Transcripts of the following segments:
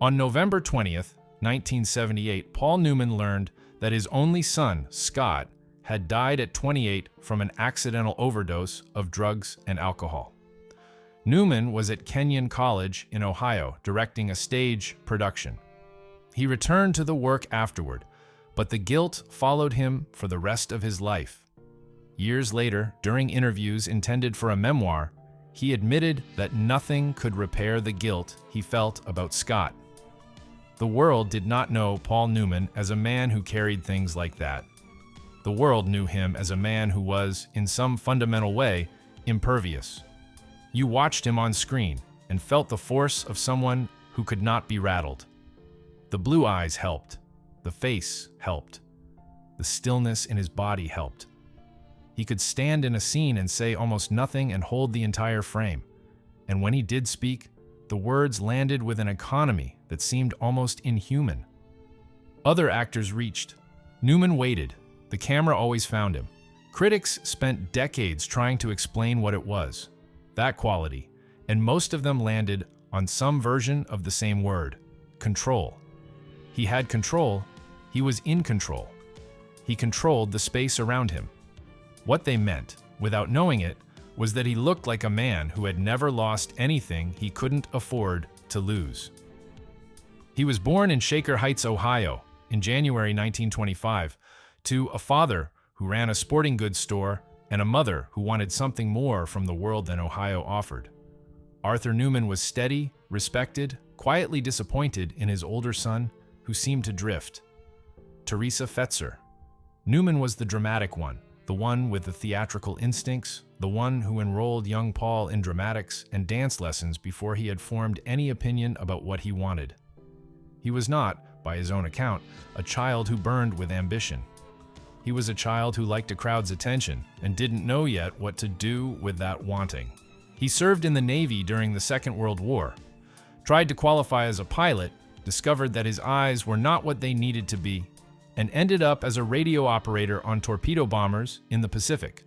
On November 20th, 1978, Paul Newman learned that his only son, Scott, had died at 28 from an accidental overdose of drugs and alcohol. Newman was at Kenyon College in Ohio, directing a stage production. He returned to the work afterward, but the guilt followed him for the rest of his life. Years later, during interviews intended for a memoir, he admitted that nothing could repair the guilt he felt about Scott. The world did not know Paul Newman as a man who carried things like that. The world knew him as a man who was, in some fundamental way, impervious. You watched him on screen and felt the force of someone who could not be rattled. The blue eyes helped. The face helped. The stillness in his body helped. He could stand in a scene and say almost nothing and hold the entire frame. And when he did speak, the words landed with an economy that seemed almost inhuman. Other actors reached. Newman waited. The camera always found him. Critics spent decades trying to explain what it was, that quality, and most of them landed on some version of the same word: control. He had control. He was in control. He controlled the space around him. What they meant, without knowing it, was that he looked like a man who had never lost anything he couldn't afford to lose. He was born in Shaker Heights, Ohio, in January 1925, to a father who ran a sporting goods store and a mother who wanted something more from the world than Ohio offered. Arthur Newman was steady, respected, quietly disappointed in his older son, who seemed to drift. Teresa Fetzer. Newman was the dramatic one, the one with the theatrical instincts, the one who enrolled young Paul in dramatics and dance lessons before he had formed any opinion about what he wanted. He was not, by his own account, a child who burned with ambition. He was a child who liked a crowd's attention and didn't know yet what to do with that wanting. He served in the Navy during the Second World War, tried to qualify as a pilot, discovered that his eyes were not what they needed to be, and ended up as a radio operator on torpedo bombers in the Pacific,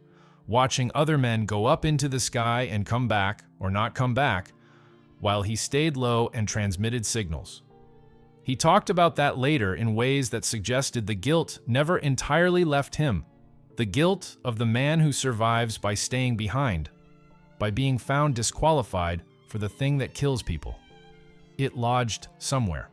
watching other men go up into the sky and come back, or not come back, while he stayed low and transmitted signals. He talked about that later in ways that suggested the guilt never entirely left him, the guilt of the man who survives by staying behind, by being found disqualified for the thing that kills people. It lodged somewhere.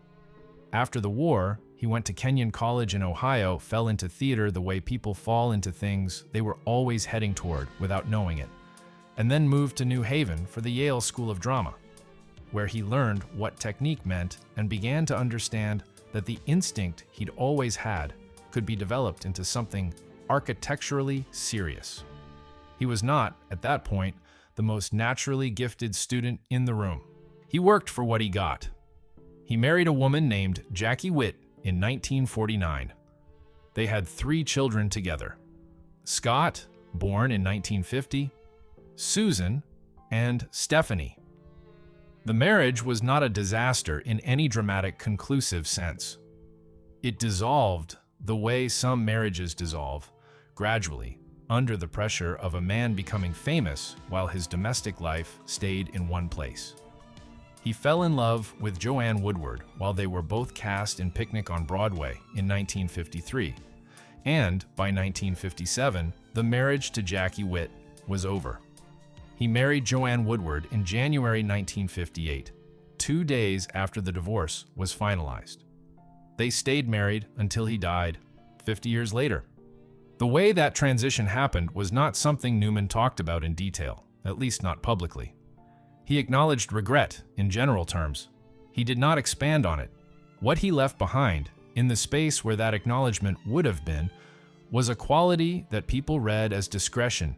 After the war, he went to Kenyon College in Ohio, fell into theater the way people fall into things they were always heading toward without knowing it, and then moved to New Haven for the Yale School of Drama, where he learned what technique meant and began to understand that the instinct he'd always had could be developed into something architecturally serious. He was not, at that point, the most naturally gifted student in the room. He worked for what he got. He married a woman named Jackie Witt in 1949. They had 3 children together: Scott, born in 1950, Susan, and Stephanie. The marriage was not a disaster in any dramatic, conclusive sense. It dissolved the way some marriages dissolve, gradually, under the pressure of a man becoming famous while his domestic life stayed in one place. He fell in love with Joanne Woodward while they were both cast in Picnic on Broadway in 1953, and by 1957, the marriage to Jackie Witt was over. He married Joanne Woodward in January 1958, 2 days after the divorce was finalized. They stayed married until he died 50 years later. The way that transition happened was not something Newman talked about in detail, at least not publicly. He acknowledged regret in general terms. He did not expand on it. What he left behind, in the space where that acknowledgement would have been, was a quality that people read as discretion,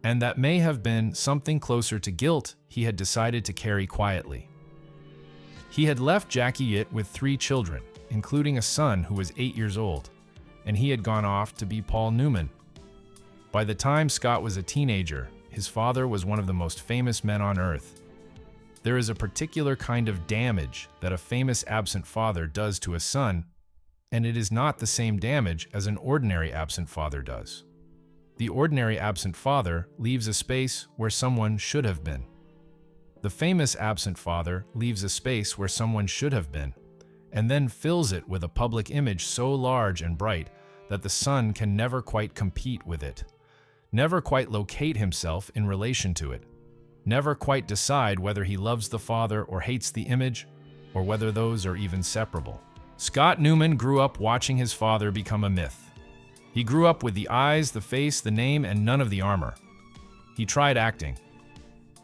and that may have been something closer to guilt he had decided to carry quietly. He had left Jackie Witt with 3 children, including a son who was 8 years old, and he had gone off to be Paul Newman. By the time Scott was a teenager, his father was one of the most famous men on earth. There is a particular kind of damage that a famous absent father does to a son, and it is not the same damage as an ordinary absent father does. The ordinary absent father leaves a space where someone should have been. The famous absent father leaves a space where someone should have been, and then fills it with a public image so large and bright that the son can never quite compete with it, never quite locate himself in relation to it, never quite decide whether he loves the father or hates the image, or whether those are even separable. Scott Newman grew up watching his father become a myth. He grew up with the eyes, the face, the name, and none of the armor. He tried acting.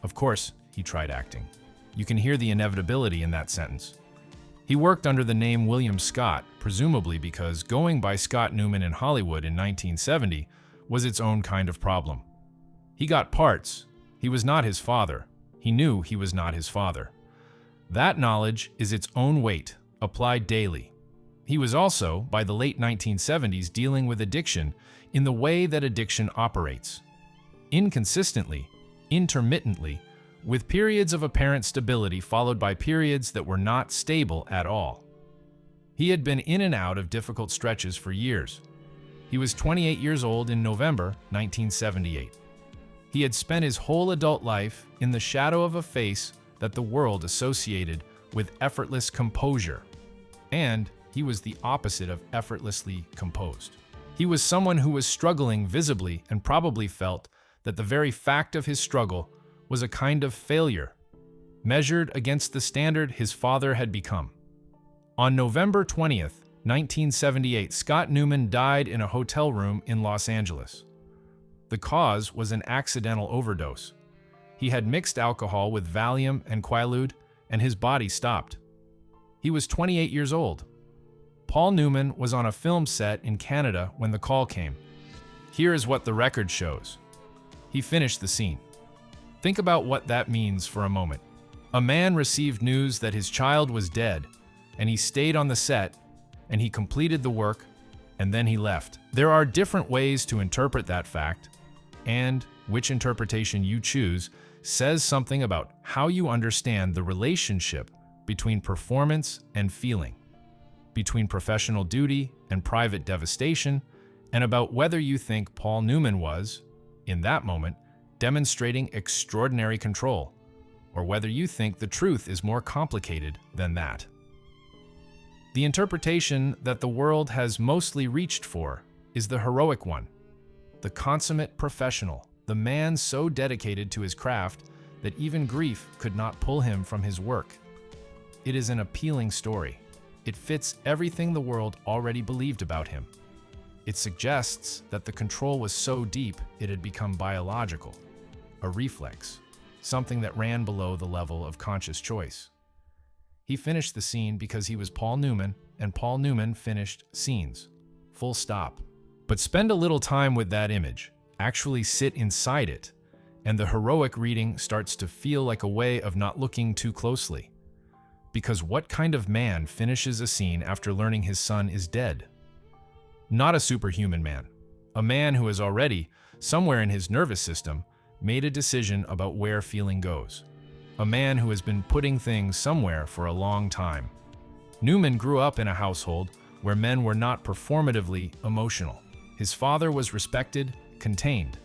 Of course, he tried acting. You can hear the inevitability in that sentence. He worked under the name William Scott, presumably because going by Scott Newman in Hollywood in 1970 was its own kind of problem. He got parts. He was not his father. He knew he was not his father. That knowledge is its own weight, applied daily. He was also, by the late 1970s, dealing with addiction in the way that addiction operates. Inconsistently, intermittently, with periods of apparent stability followed by periods that were not stable at all. He had been in and out of difficult stretches for years. He was 28 years old in November 1978. He had spent his whole adult life in the shadow of a face that the world associated with effortless composure, and he was the opposite of effortlessly composed. He was someone who was struggling visibly and probably felt that the very fact of his struggle was a kind of failure, measured against the standard his father had become. On November 20th, 1978, Scott Newman died in a hotel room in Los Angeles. The cause was an accidental overdose. He had mixed alcohol with Valium and Quaalude, and his body stopped. He was 28 years old. Paul Newman was on a film set in Canada when the call came. Here is what the record shows. He finished the scene. Think about what that means for a moment. A man received news that his child was dead, and he stayed on the set, and he completed the work, and then he left. There are different ways to interpret that fact, and which interpretation you choose says something about how you understand the relationship between performance and feeling, between professional duty and private devastation, and about whether you think Paul Newman was, in that moment, demonstrating extraordinary control, or whether you think the truth is more complicated than that. The interpretation that the world has mostly reached for is the heroic one, the consummate professional, the man so dedicated to his craft that even grief could not pull him from his work. It is an appealing story. It fits everything the world already believed about him. It suggests that the control was so deep it had become biological, a reflex, something that ran below the level of conscious choice. He finished the scene because he was Paul Newman, and Paul Newman finished scenes. Full stop. But spend a little time with that image. Actually sit inside it, and the heroic reading starts to feel like a way of not looking too closely. Because what kind of man finishes a scene after learning his son is dead? Not a superhuman man. A man who has already, somewhere in his nervous system, made a decision about where feeling goes. A man who has been putting things somewhere for a long time. Newman grew up in a household where men were not performatively emotional. His father was respected, contained.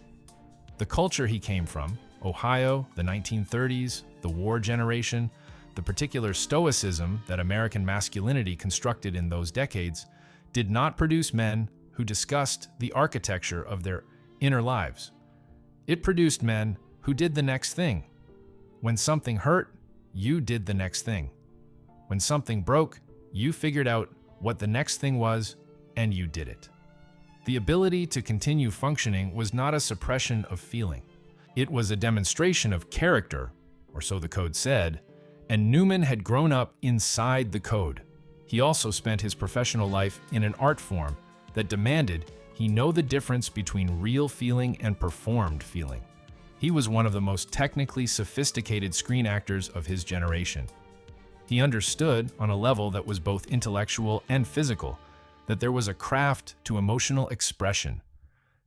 The culture he came from, Ohio, the 1930s, the war generation, the particular stoicism that American masculinity constructed in those decades, did not produce men who discussed the architecture of their inner lives. It produced men who did the next thing. When something hurt, you did the next thing. When something broke, you figured out what the next thing was, and you did it. The ability to continue functioning was not a suppression of feeling. It was a demonstration of character, or so the code said, and Newman had grown up inside the code. He also spent his professional life in an art form that demanded he know the difference between real feeling and performed feeling. He was one of the most technically sophisticated screen actors of his generation. He understood, on a level that was both intellectual and physical, that there was a craft to emotional expression,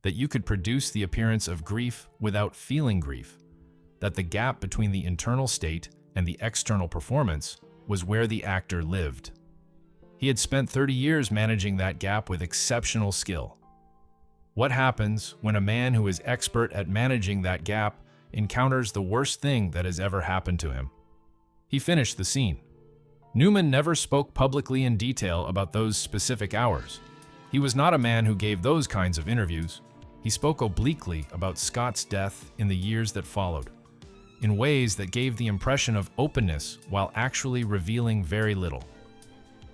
that you could produce the appearance of grief without feeling grief, that the gap between the internal state and the external performance was where the actor lived. He had spent 30 years managing that gap with exceptional skill. What happens when a man who is expert at managing that gap encounters the worst thing that has ever happened to him. He finished the scene. Newman never spoke publicly in detail about those specific hours. He was not a man who gave those kinds of interviews. He spoke obliquely about Scott's death in the years that followed, in ways that gave the impression of openness while actually revealing very little.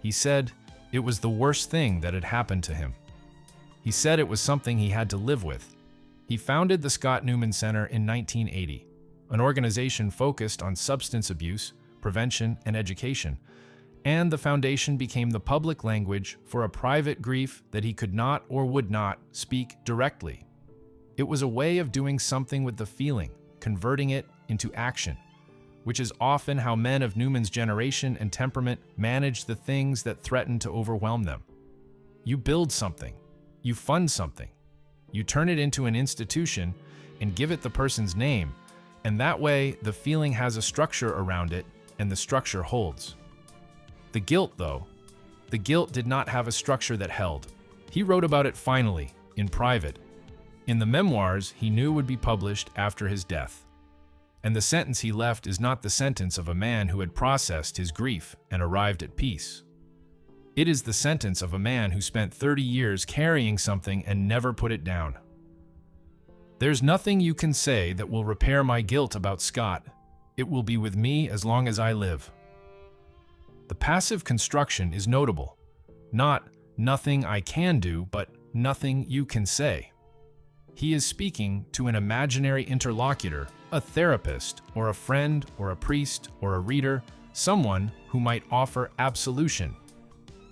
He said it was the worst thing that had happened to him. He said it was something he had to live with. He founded the Scott Newman Center in 1980, an organization focused on substance abuse, prevention, and education, and the foundation became the public language for a private grief that he could not or would not speak directly. It was a way of doing something with the feeling, converting it into action, which is often how men of Newman's generation and temperament manage the things that threaten to overwhelm them. You build something, you fund something, you turn it into an institution and give it the person's name, and that way the feeling has a structure around it and the structure holds. The guilt, though, the guilt did not have a structure that held. He wrote about it finally, in private, in the memoirs he knew would be published after his death. And the sentence he left is not the sentence of a man who had processed his grief and arrived at peace. It is the sentence of a man who spent 30 years carrying something and never put it down. There's nothing you can say that will repair my guilt about Scott. It will be with me as long as I live. The passive construction is notable. Not nothing I can do, but nothing you can say. He is speaking to an imaginary interlocutor, a therapist, or a friend, or a priest, or a reader, someone who might offer absolution.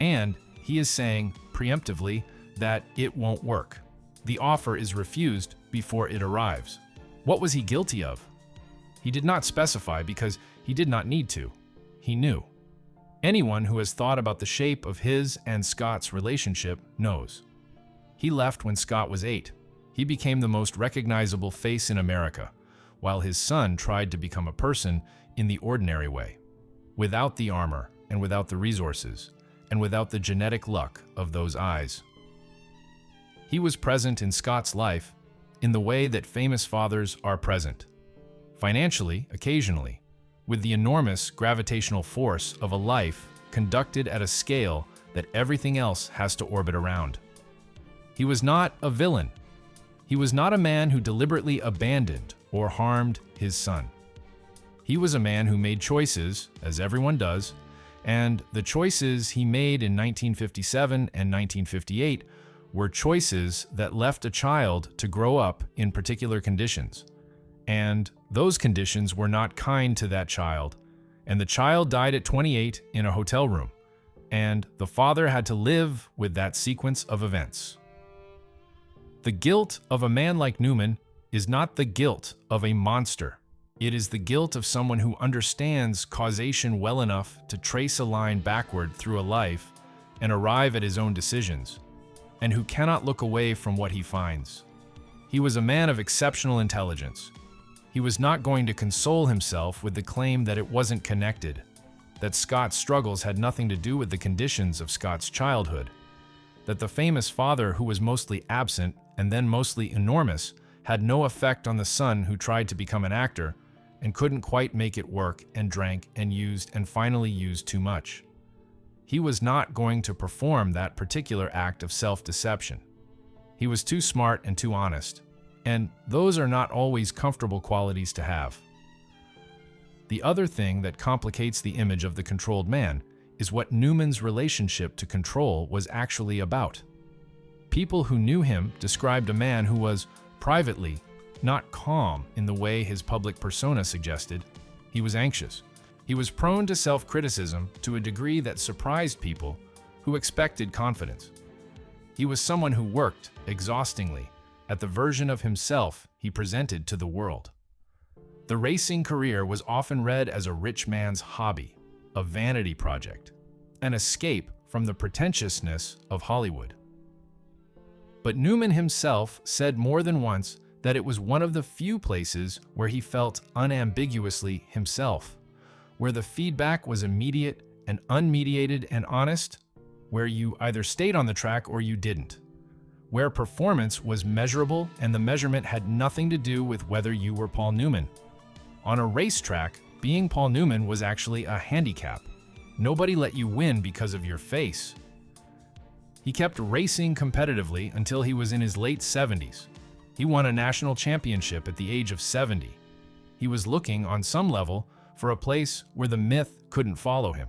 And he is saying, preemptively, that it won't work. The offer is refused before it arrives. What was he guilty of? He did not specify because he did not need to. He knew. Anyone who has thought about the shape of his and Scott's relationship knows. He left when Scott was 8. He became the most recognizable face in America, while his son tried to become a person in the ordinary way, without the armor and without the resources, and without the genetic luck of those eyes. He was present in Scott's life in the way that famous fathers are present, financially, occasionally, with the enormous gravitational force of a life conducted at a scale that everything else has to orbit around. He was not a villain. He was not a man who deliberately abandoned or harmed his son. He was a man who made choices, as everyone does, and the choices he made in 1957 and 1958 were choices that left a child to grow up in particular conditions. And those conditions were not kind to that child, and the child died at 28 in a hotel room, and the father had to live with that sequence of events. The guilt of a man like Newman is not the guilt of a monster. It is the guilt of someone who understands causation well enough to trace a line backward through a life and arrive at his own decisions, and who cannot look away from what he finds. He was a man of exceptional intelligence. He was not going to console himself with the claim that it wasn't connected, that Scott's struggles had nothing to do with the conditions of Scott's childhood, that the famous father who was mostly absent and then mostly enormous had no effect on the son who tried to become an actor and couldn't quite make it work and drank and used and finally used too much. He was not going to perform that particular act of self-deception. He was too smart and too honest, and those are not always comfortable qualities to have. The other thing that complicates the image of the controlled man is what Newman's relationship to control was actually about. People who knew him described a man who was, privately, not calm in the way his public persona suggested. He was anxious. He was prone to self-criticism to a degree that surprised people who expected confidence. He was someone who worked, exhaustingly, at the version of himself he presented to the world. The racing career was often read as a rich man's hobby, a vanity project, an escape from the pretentiousness of Hollywood. But Newman himself said more than once that it was one of the few places where he felt unambiguously himself, where the feedback was immediate and unmediated and honest, where you either stayed on the track or you didn't, where performance was measurable and the measurement had nothing to do with whether you were Paul Newman. On a racetrack, being Paul Newman was actually a handicap. Nobody let you win because of your face. He kept racing competitively until he was in his late 70s. He won a national championship at the age of 70. He was looking, on some level, for a place where the myth couldn't follow him.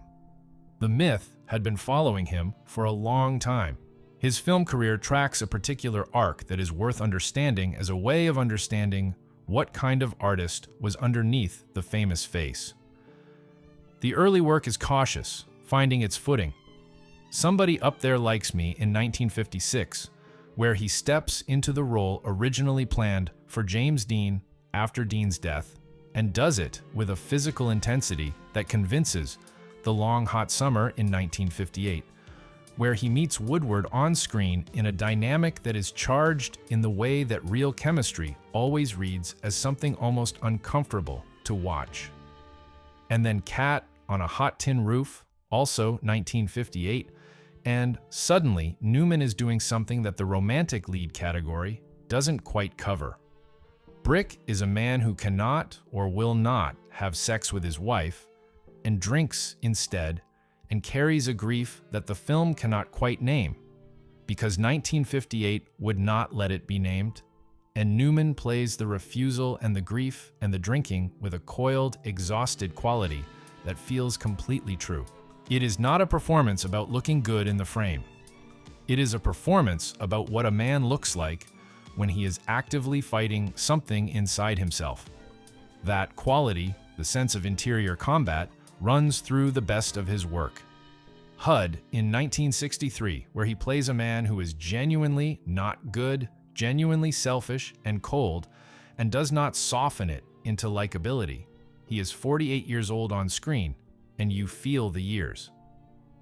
The myth had been following him for a long time. His film career tracks a particular arc that is worth understanding as a way of understanding what kind of artist was underneath the famous face. The early work is cautious, finding its footing. Somebody Up There Likes Me in 1956, where he steps into the role originally planned for James Dean after Dean's death, and does it with a physical intensity that convinces. The Long Hot Summer in 1958, where he meets Woodward on screen in a dynamic that is charged in the way that real chemistry always reads as something almost uncomfortable to watch. And then Cat on a Hot Tin Roof, also 1958, and suddenly Newman is doing something that the romantic lead category doesn't quite cover. Brick is a man who cannot or will not have sex with his wife, and drinks instead, and carries a grief that the film cannot quite name, because 1958 would not let it be named, and Newman plays the refusal and the grief and the drinking with a coiled, exhausted quality that feels completely true. It is not a performance about looking good in the frame. It is a performance about what a man looks like when he is actively fighting something inside himself. That quality, the sense of interior combat, runs through the best of his work. HUD in 1963, where he plays a man who is genuinely not good, genuinely selfish and cold, and does not soften it into likability. He is 48 years old on screen, and you feel the years.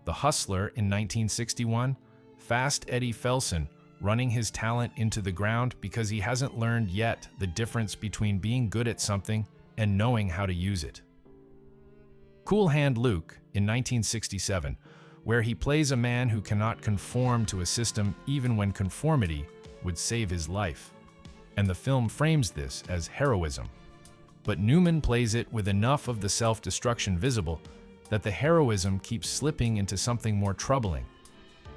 The Hustler in 1961, Fast Eddie Felson running his talent into the ground because he hasn't learned yet the difference between being good at something and knowing how to use it. Cool Hand Luke in 1967, where he plays a man who cannot conform to a system even when conformity would save his life. And the film frames this as heroism. But Newman plays it with enough of the self-destruction visible that the heroism keeps slipping into something more troubling.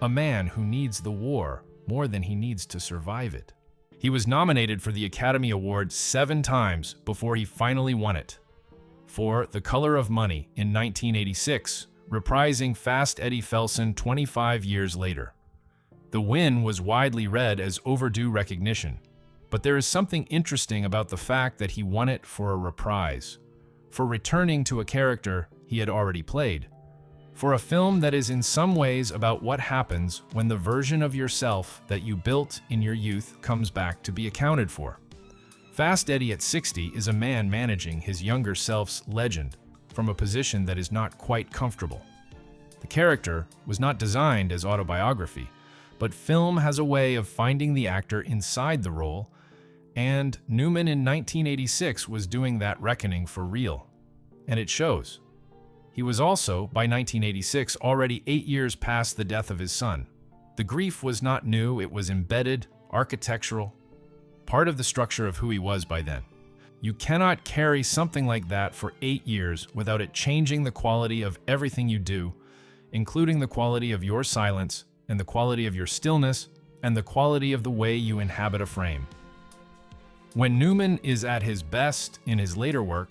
A man who needs the war more than he needs to survive it. He was nominated for the Academy Award 7 times before he finally won it. For The Color of Money in 1986, reprising Fast Eddie Felson 25 years later. The win was widely read as overdue recognition, but there is something interesting about the fact that he won it for a reprise, for returning to a character he had already played, for a film that is in some ways about what happens when the version of yourself that you built in your youth comes back to be accounted for. Fast Eddie at 60 is a man managing his younger self's legend from a position that is not quite comfortable. The character was not designed as autobiography, but film has a way of finding the actor inside the role, and Newman in 1986 was doing that reckoning for real. And it shows. He was also, by 1986, already 8 years past the death of his son. The grief was not new, it was embedded, architectural, part of the structure of who he was by then. You cannot carry something like that for 8 years without it changing the quality of everything you do, including the quality of your silence, and the quality of your stillness, and the quality of the way you inhabit a frame. When Newman is at his best in his later work,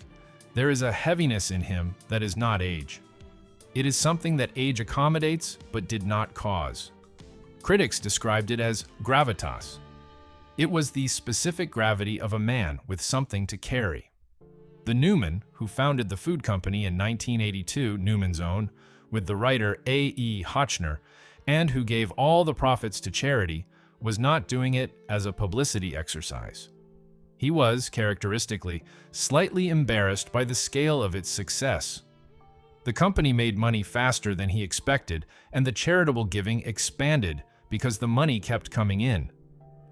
there is a heaviness in him that is not age. It is something that age accommodates but did not cause. Critics described it as gravitas. It was the specific gravity of a man with something to carry. The Newman, who founded the food company in 1982, Newman's Own, with the writer A.E. Hotchner, and who gave all the profits to charity, was not doing it as a publicity exercise. He was, characteristically, slightly embarrassed by the scale of its success. The company made money faster than he expected, and the charitable giving expanded because the money kept coming in.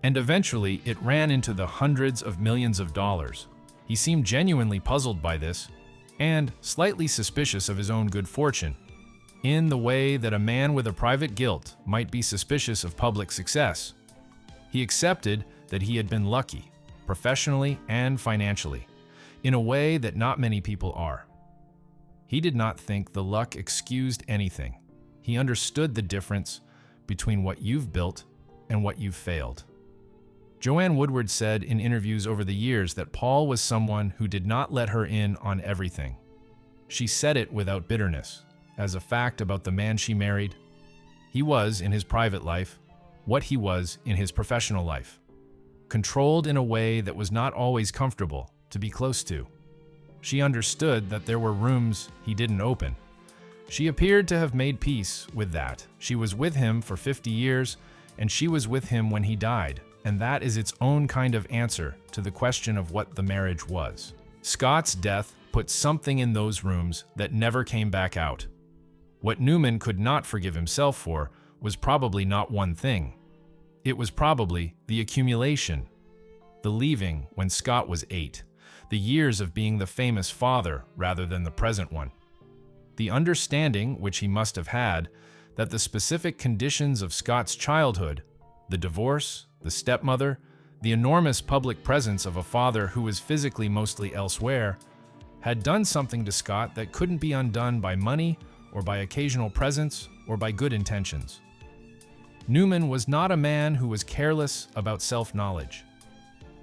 And eventually, it ran into the hundreds of millions of dollars. He seemed genuinely puzzled by this, and slightly suspicious of his own good fortune, in the way that a man with a private guilt might be suspicious of public success. He accepted that he had been lucky, professionally and financially, in a way that not many people are. He did not think the luck excused anything. He understood the difference between what you've built and what you've failed. Joanne Woodward said in interviews over the years that Paul was someone who did not let her in on everything. She said it without bitterness, as a fact about the man she married. He was, in his private life, what he was in his professional life, controlled in a way that was not always comfortable to be close to. She understood that there were rooms he didn't open. She appeared to have made peace with that. She was with him for 50 years, and she was with him when he died, and that is its own kind of answer to the question of what the marriage was. Scott's death put something in those rooms that never came back out. What Newman could not forgive himself for was probably not one thing. It was probably the accumulation, the leaving when Scott was 8, the years of being the famous father rather than the present one. The understanding, which he must have had, that the specific conditions of Scott's childhood, the divorce, the stepmother, the enormous public presence of a father who was physically mostly elsewhere, had done something to Scott that couldn't be undone by money or by occasional presence or by good intentions. Newman was not a man who was careless about self-knowledge.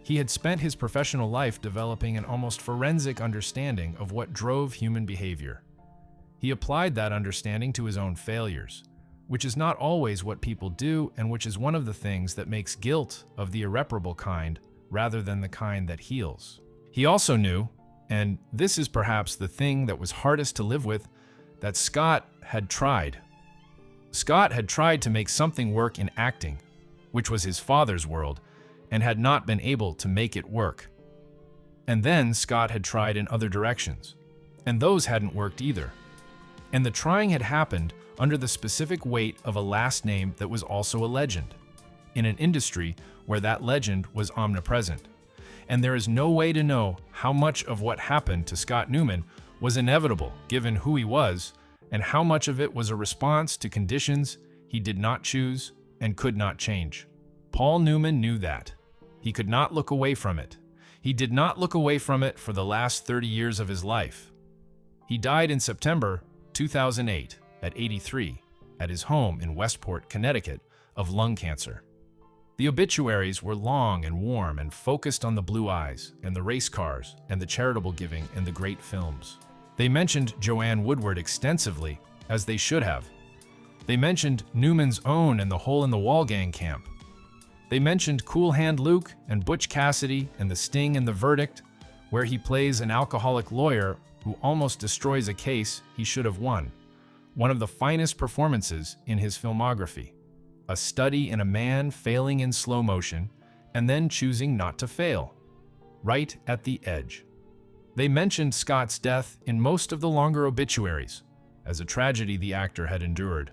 He had spent his professional life developing an almost forensic understanding of what drove human behavior. He applied that understanding to his own failures, which is not always what people do and which is one of the things that makes guilt of the irreparable kind rather than the kind that heals. He also knew, and this is perhaps the thing that was hardest to live with, that Scott had tried. Scott had tried to make something work in acting, which was his father's world, and had not been able to make it work. And then Scott had tried in other directions, and those hadn't worked either. And the trying had happened under the specific weight of a last name that was also a legend, in an industry where that legend was omnipresent. And there is no way to know how much of what happened to Scott Newman was inevitable given who he was, and how much of it was a response to conditions he did not choose and could not change. Paul Newman knew that. He could not look away from it. He did not look away from it for the last 30 years of his life. He died in September 2008 at 83 at his home in Westport, Connecticut, of lung cancer. The obituaries were long and warm and focused on the blue eyes and the race cars and the charitable giving and the great films. They mentioned Joanne Woodward extensively, as they should have. They mentioned Newman's own and the Hole in the Wall gang camp. They mentioned Cool Hand Luke and Butch Cassidy and The Sting and The Verdict, where he plays an alcoholic lawyer who almost destroys a case he should have won. One of the finest performances in his filmography. A study in a man failing in slow motion and then choosing not to fail. Right at the edge. They mentioned Scott's death in most of the longer obituaries, as a tragedy the actor had endured.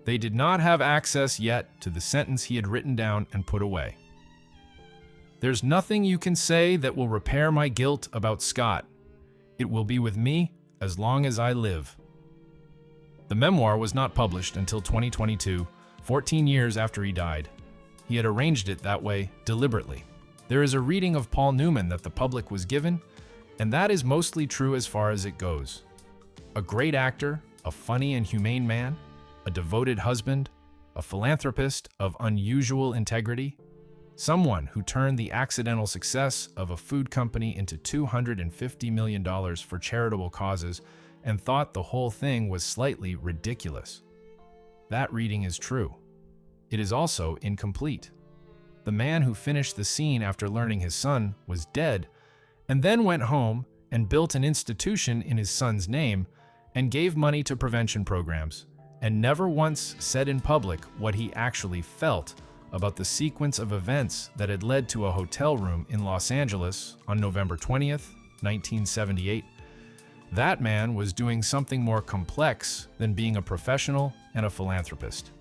They did not have access yet to the sentence he had written down and put away. "There's nothing you can say that will repair my guilt about Scott. It will be with me as long as I live." The memoir was not published until 2022, 14 years after he died. He had arranged it that way deliberately. There is a reading of Paul Newman that the public was given, and that is mostly true as far as it goes. A great actor, a funny and humane man, a devoted husband, a philanthropist of unusual integrity, someone who turned the accidental success of a food company into $250 million for charitable causes and thought the whole thing was slightly ridiculous. That reading is true. It is also incomplete. The man who finished the scene after learning his son was dead and then went home and built an institution in his son's name and gave money to prevention programs and never once said in public what he actually felt about the sequence of events that had led to a hotel room in Los Angeles on November 20th, 1978. That man was doing something more complex than being a professional and a philanthropist.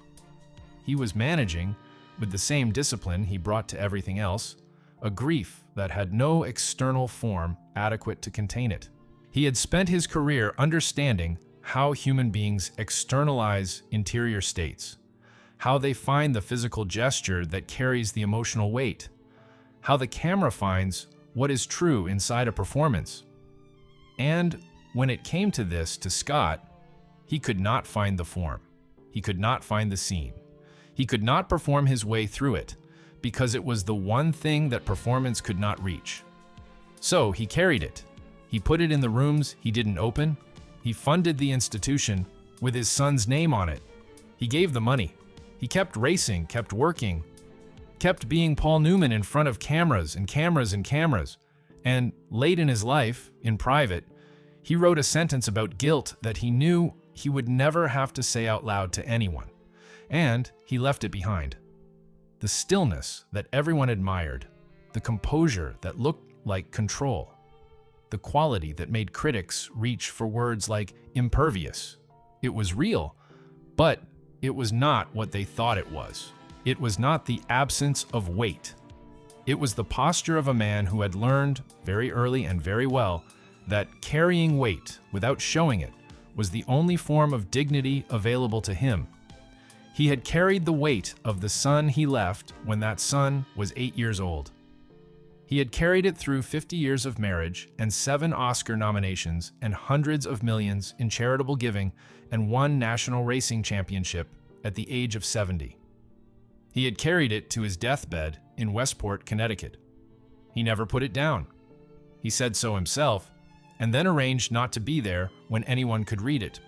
He was managing, with the same discipline he brought to everything else, a grief that had no external form adequate to contain it. He had spent his career understanding how human beings externalize interior states, how they find the physical gesture that carries the emotional weight, how the camera finds what is true inside a performance. And when it came to this, to Scott, he could not find the form. He could not find the scene. He could not perform his way through it because it was the one thing that performance could not reach. So he carried it. He put it in the rooms he didn't open. He funded the institution with his son's name on it. He gave the money. He kept racing, kept working, kept being Paul Newman in front of cameras and cameras and cameras. And late in his life, in private, he wrote a sentence about guilt that he knew he would never have to say out loud to anyone. And he left it behind. The stillness that everyone admired, the composure that looked like control, the quality that made critics reach for words like impervious. It was real, but it was not what they thought it was. It was not the absence of weight. It was the posture of a man who had learned, very early and very well, that carrying weight without showing it was the only form of dignity available to him. He had carried the weight of the son he left when that son was 8 years old. He had carried it through 50 years of marriage and 7 Oscar nominations and hundreds of millions in charitable giving and 1 national racing championship at the age of 70. He had carried it to his deathbed in Westport, Connecticut. He never put it down. He said so himself, and then arranged not to be there when anyone could read it,